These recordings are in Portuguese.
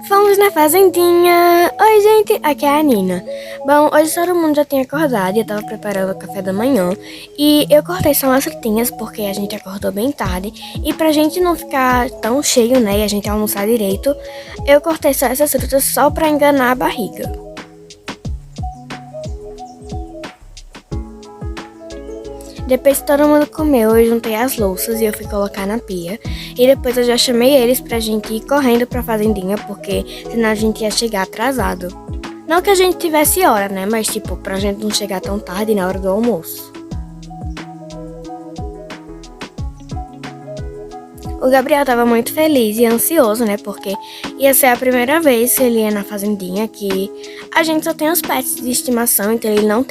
Fomos na fazendinha! Oi, gente, aqui é a Nina. Bom, hoje todo mundo já tinha acordado e eu tava preparando o café da manhã. E eu cortei só umas frutinhas porque a gente acordou bem tarde. E pra gente não ficar tão cheio, né, e a gente almoçar direito, eu cortei só essas frutas só pra enganar a barriga. Depois que todo mundo comeu, eu juntei as louças e eu fui colocar na pia. E depois eu já chamei eles pra gente ir correndo pra fazendinha, porque senão a gente ia chegar atrasado. Não que a gente tivesse hora, né? Mas tipo, pra gente não chegar tão tarde na hora do almoço. O Gabriel tava muito feliz e ansioso, né? Porque ia ser a primeira vez que ele ia na fazendinha, que a gente só tem os pets de estimação, então ele não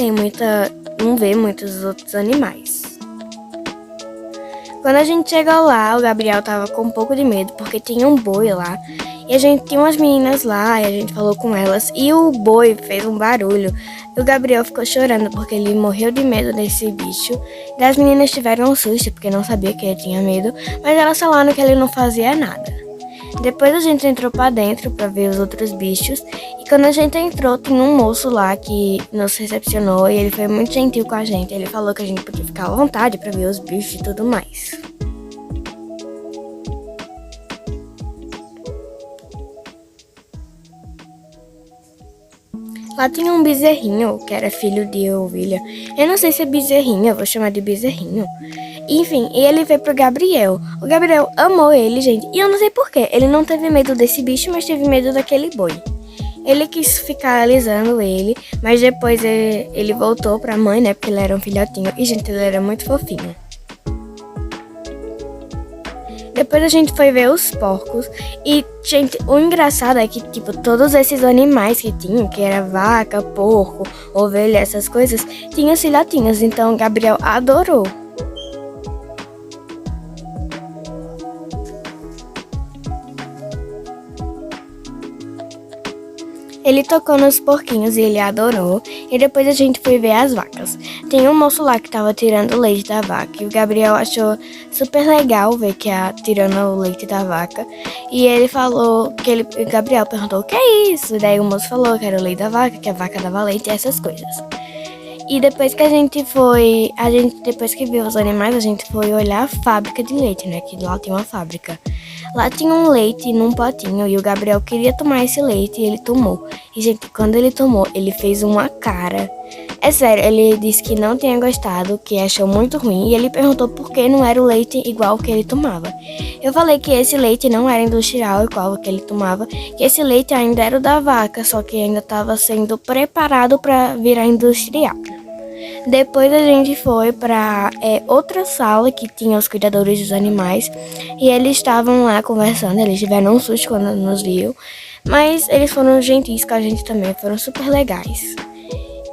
vê muitos outros animais. Quando a gente chegou lá, o Gabriel tava com um pouco de medo, porque tinha um boi lá. E a gente tinha umas meninas lá, e a gente falou com elas, e o boi fez um barulho. E o Gabriel ficou chorando, porque ele morreu de medo desse bicho. E as meninas tiveram um susto, porque não sabia que ele tinha medo, mas elas falaram que ele não fazia nada. Depois a gente entrou pra dentro pra ver os outros bichos. E quando a gente entrou, tinha um moço lá que nos recepcionou e ele foi muito gentil com a gente. Ele falou que a gente podia ficar à vontade pra ver os bichos e tudo mais. Lá tinha um bezerrinho, que era filho de ovelha. Eu não sei se é bezerrinho, eu vou chamar de bezerrinho. Enfim, e ele veio pro Gabriel. O Gabriel amou ele, gente. E eu não sei porquê. Ele não teve medo desse bicho, mas teve medo daquele boi. Ele quis ficar alisando ele, mas depois ele voltou pra mãe, né? Porque ele era um filhotinho. E, gente, ele era muito fofinho. Depois a gente foi ver os porcos. E, gente, o engraçado é que, tipo, todos esses animais que tinham, que era vaca, porco, ovelha, essas coisas, tinham filhotinhos. Então, o Gabriel adorou. Ele tocou nos porquinhos e ele adorou. E depois a gente foi ver as vacas. Tem um moço lá que tava tirando o leite da vaca. E o Gabriel achou super legal ver que tirando o leite da vaca. E ele falou que o Gabriel perguntou: o que é isso? E daí o moço falou que era o leite da vaca, que a vaca dava leite e essas coisas. E depois que depois que viu os animais, a gente foi olhar a fábrica de leite, né? Que lá tem uma fábrica. Lá tinha um leite num potinho e o Gabriel queria tomar esse leite e ele tomou. E, gente, quando ele tomou, ele fez uma cara. É sério, ele disse que não tinha gostado, que achou muito ruim e ele perguntou por que não era o leite igual que ele tomava. Eu falei que esse leite não era industrial igual que ele tomava, que esse leite ainda era o da vaca, só que ainda estava sendo preparado para virar industrial. Depois a gente foi para outra sala que tinha os cuidadores dos animais e eles estavam lá conversando. Eles tiveram um susto quando nos viram, mas eles foram gentis com a gente também, foram super legais.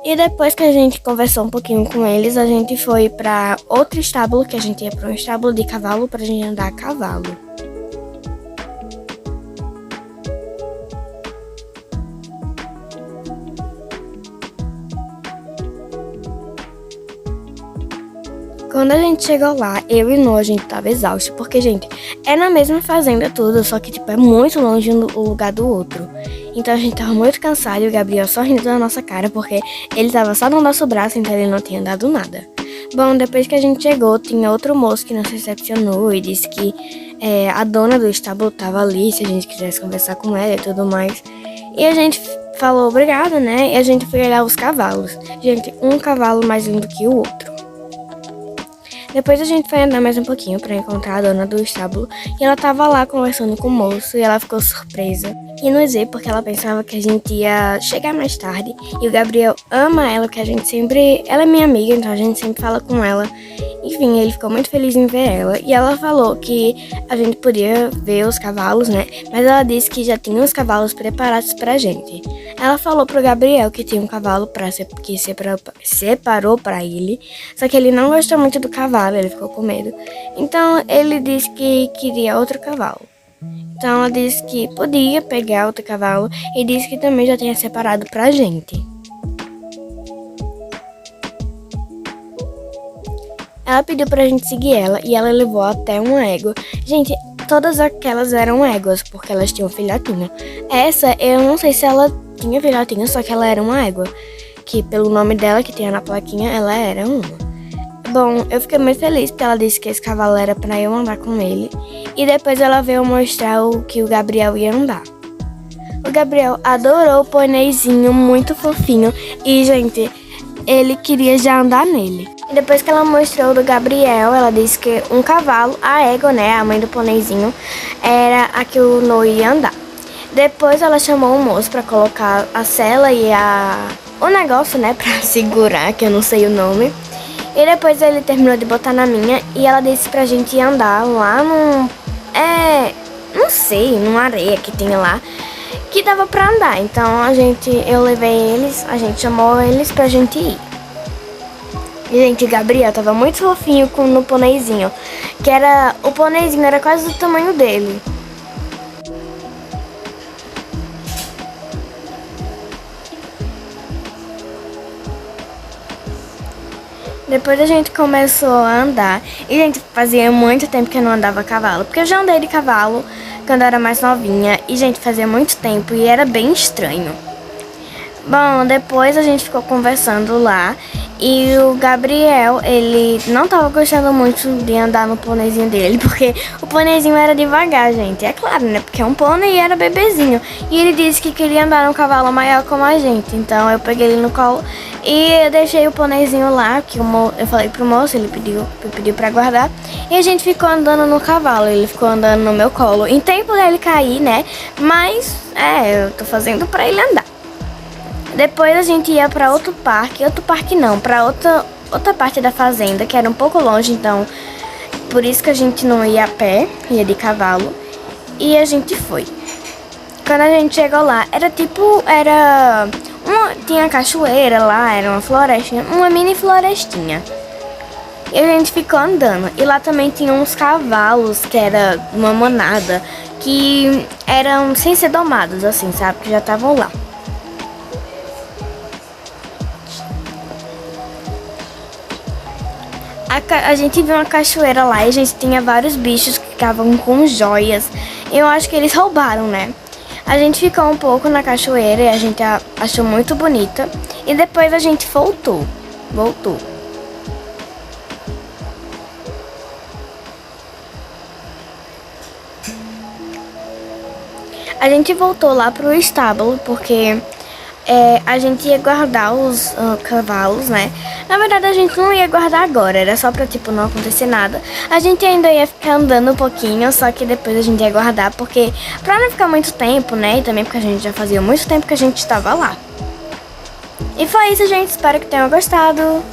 E depois que a gente conversou um pouquinho com eles, a gente foi para outro estábulo, que a gente ia para um estábulo de cavalo para a gente andar a cavalo. Quando a gente chegou lá, eu e Noah, a gente tava exausto, porque, gente, é na mesma fazenda tudo, só que, tipo, é muito longe um lugar do outro. Então a gente tava muito cansado e o Gabriel só rindo da nossa cara, porque ele tava só no nosso braço, então ele não tinha dado nada. Bom, depois que a gente chegou, tinha outro moço que nos recepcionou e disse que a dona do estábulo tava ali, se a gente quisesse conversar com ela e tudo mais. E a gente falou obrigado, né? E a gente foi olhar os cavalos. Gente, um cavalo mais lindo que o outro. Depois a gente foi andar mais um pouquinho para encontrar a dona do estábulo e ela tava lá conversando com o moço e ela ficou surpresa e nos ver porque ela pensava que a gente ia chegar mais tarde. E o Gabriel ama ela, que ela é minha amiga, então a gente sempre fala com ela. Enfim, ele ficou muito feliz em ver ela e ela falou que a gente podia ver os cavalos, né? Mas ela disse que já tinha os cavalos preparados pra gente. Ela falou pro Gabriel que tinha um cavalo que separou pra ele, só que ele não gostou muito do cavalo, ele ficou com medo. Então ele disse que queria outro cavalo. Então ela disse que podia pegar outro cavalo e disse que também já tinha separado pra gente. Ela pediu pra gente seguir ela e ela levou até uma égua. Gente, todas aquelas eram éguas, porque elas tinham filhotinho. Essa, eu não sei se ela tinha filhotinho, só que ela era uma égua. Que pelo nome dela, que tinha na plaquinha, ela era uma. Bom, eu fiquei muito feliz porque ela disse que esse cavalo era pra eu andar com ele. E depois ela veio mostrar o que o Gabriel ia andar. O Gabriel adorou o pôneizinho, muito fofinho. E, gente, ele queria já andar nele. E depois que ela mostrou do Gabriel, ela disse que um cavalo, a égua, né, a mãe do pôneizinho, era a que o Noah ia andar. Depois ela chamou o moço pra colocar a sela e o negócio, né, pra segurar, que eu não sei o nome. E depois ele terminou de botar na minha e ela disse pra gente andar lá num... não sei, numa areia que tinha lá, que dava pra andar. Então eu levei eles, a gente chamou eles pra gente ir. E, gente, o Gabriel tava muito fofinho no pôneizinho, o pôneizinho era quase do tamanho dele. Depois a gente começou a andar. E, gente, fazia muito tempo que eu não andava a cavalo. Porque eu já andei de cavalo quando eu era mais novinha. E, gente, fazia muito tempo e era bem estranho. Bom, depois a gente ficou conversando lá. E o Gabriel, ele não tava gostando muito de andar no pôneizinho dele. Porque o pôneizinho era devagar, gente. É claro, né? Porque é um pônei e era bebezinho. E ele disse que queria andar num cavalo maior como a gente. Então eu peguei ele no colo e eu deixei o pôneizinho lá. Que eu falei pro moço, ele pediu pra guardar. E a gente ficou andando no cavalo. Ele ficou andando no meu colo. Em tempo dele cair, né? Mas, eu tô fazendo pra ele andar. Depois a gente ia pra outro parque não, pra outra parte da fazenda, que era um pouco longe, então por isso que a gente não ia a pé, ia de cavalo, e a gente foi. Quando a gente chegou lá, tinha cachoeira lá, era uma florestinha, uma mini florestinha. E a gente ficou andando, e lá também tinha uns cavalos, que era uma manada, que eram sem ser domados, assim, sabe, que já estavam lá. A gente viu uma cachoeira lá e a gente tinha vários bichos que ficavam com joias. Eu acho que eles roubaram, né? A gente ficou um pouco na cachoeira e a gente achou muito bonita. E depois a gente voltou. A gente voltou lá pro estábulo porque a gente ia guardar os cavalos, né? Na verdade, a gente não ia guardar agora, era só pra, tipo, não acontecer nada. A gente ainda ia ficar andando um pouquinho, só que depois a gente ia guardar, porque pra não ficar muito tempo, né? E também porque a gente já fazia muito tempo que a gente estava lá. E foi isso, gente. Espero que tenham gostado.